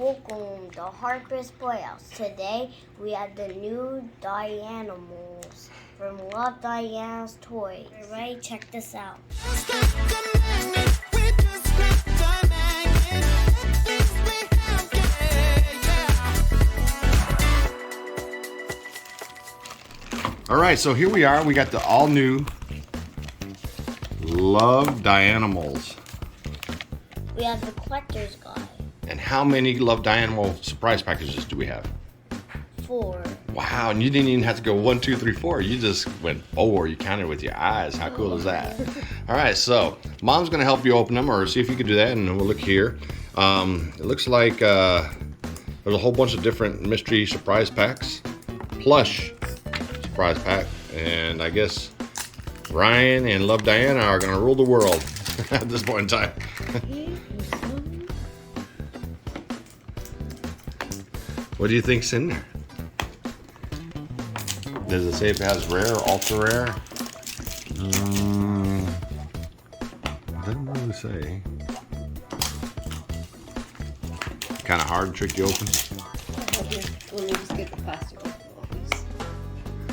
welcome to Harper's Playhouse. Today we have the new Dianimals from Love Diana's Toys. Ready? Check this out. All right, so here we are. We got the all new Love Dianimals. We have the collector's guide. And how many Love Dianimal surprise packages do we have? 4. Wow, and you didn't even have to go 1, 2, 3, 4. You just went 4. You counted with your eyes. How cool is that? All right, so Mom's gonna help you open them, or see if you can do that, and we'll look here. It looks like there's a whole bunch of different mystery surprise packs. Plush surprise pack, and I guess Ryan and Love Diana are gonna rule the world at this point in time. What do you think's in there? Does it say if it has rare or ultra rare? Doesn't really say. Kind of hard to trick you open. Let me just get the plastic off.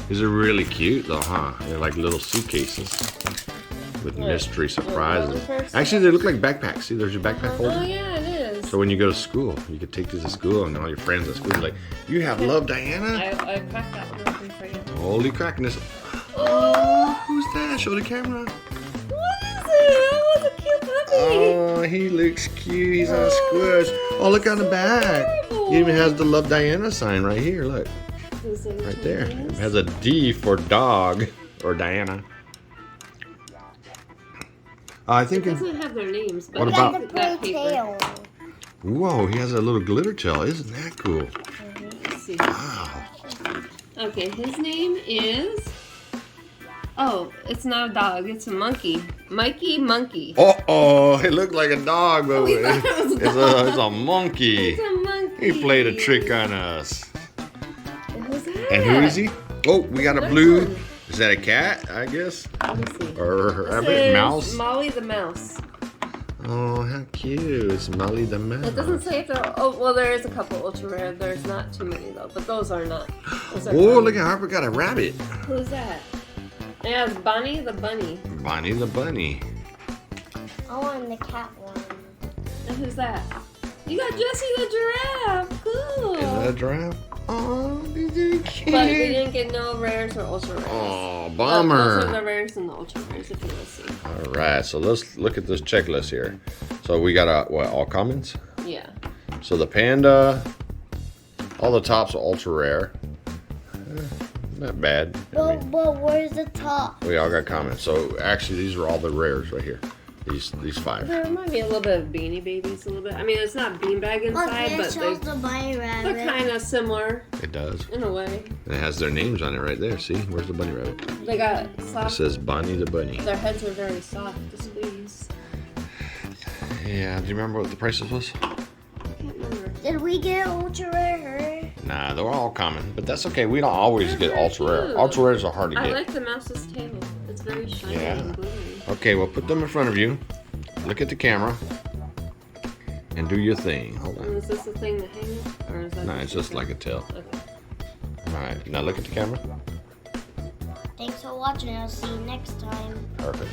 These are really cute though, huh? They're like little suitcases with mystery surprises. Actually, they look like backpacks. See, there's your backpack holder. Oh yeah, it is. So when you go to school, you could take these to school, and all your friends at school are like, "You have Love Diana?" I cracked that one open for you. Holy crackness! Oh, who's that? Show the camera. What is it? That was a cute puppy. Oh, he looks cute. He's on a squish. Oh, look on the back. He even has the Love Diana sign right here. Look. Right there. It has a D for dog or Diana. I think It doesn't have their names, but What about- The pretty tail. Whoa, he has a little glitter tail. Isn't that cool? Let's see. Wow. Okay, his name is. Oh, it's not a dog. It's a monkey. Mikey Monkey. Oh, it looked like a dog, but We thought it was a dog. it's a monkey. It's a monkey. He played a trick on us. Who's that? And who is he? Oh, we got a Next blue. one. Is that a cat? I guess. Let me see. Or This rabbit, is mouse. Molly the mouse. Oh, how cute! It's Molly the mouse. It doesn't say if they're. Oh, well, there is a couple ultra rare. There's not too many though, but those are not. Those are Oh, common. look at Harper got a rabbit. Who's that? Yeah, it's Bonnie the bunny. Bonnie the bunny. I want the cat one. And who's that? You got Jessie the giraffe. Cool. Is that a giraffe? Oh, these are cute. But we didn't get no rares or ultra rares. Oh, Those are bummer. the rares and the ultra rares if you want to see. All right, so let's look at this checklist here. So we got all commons. Yeah. So the panda, all the tops are ultra rare. Not bad. I mean, But where's the top? we all got commons. So actually, these are all the rares right here. These 5. There might be a little bit of Beanie Babies, a little bit. I mean, it's not beanbag inside, It but shows the bunny rabbit. they're kind of similar It does. in a way. And it has their names on it right there. See, where's the bunny rabbit? They got It soft. says Bonnie the bunny. Their heads are very soft to squeeze. Yeah. Do you remember what the prices was? I can't remember. Did we get ultra rare? Nah, they're all common, but that's okay. We don't always They're get very ultra rare. cute. Ultra rares are hard to I get. like the mouse's tail. It's very shiny Yeah. and glittery. Okay, well, put them in front of you. Look at the camera. And do your thing. Hold And on. is this the thing to hang it? Or is that No, it's just like a tail. Okay. All right, now look at the camera. Thanks for watching. I'll see you next time. Perfect.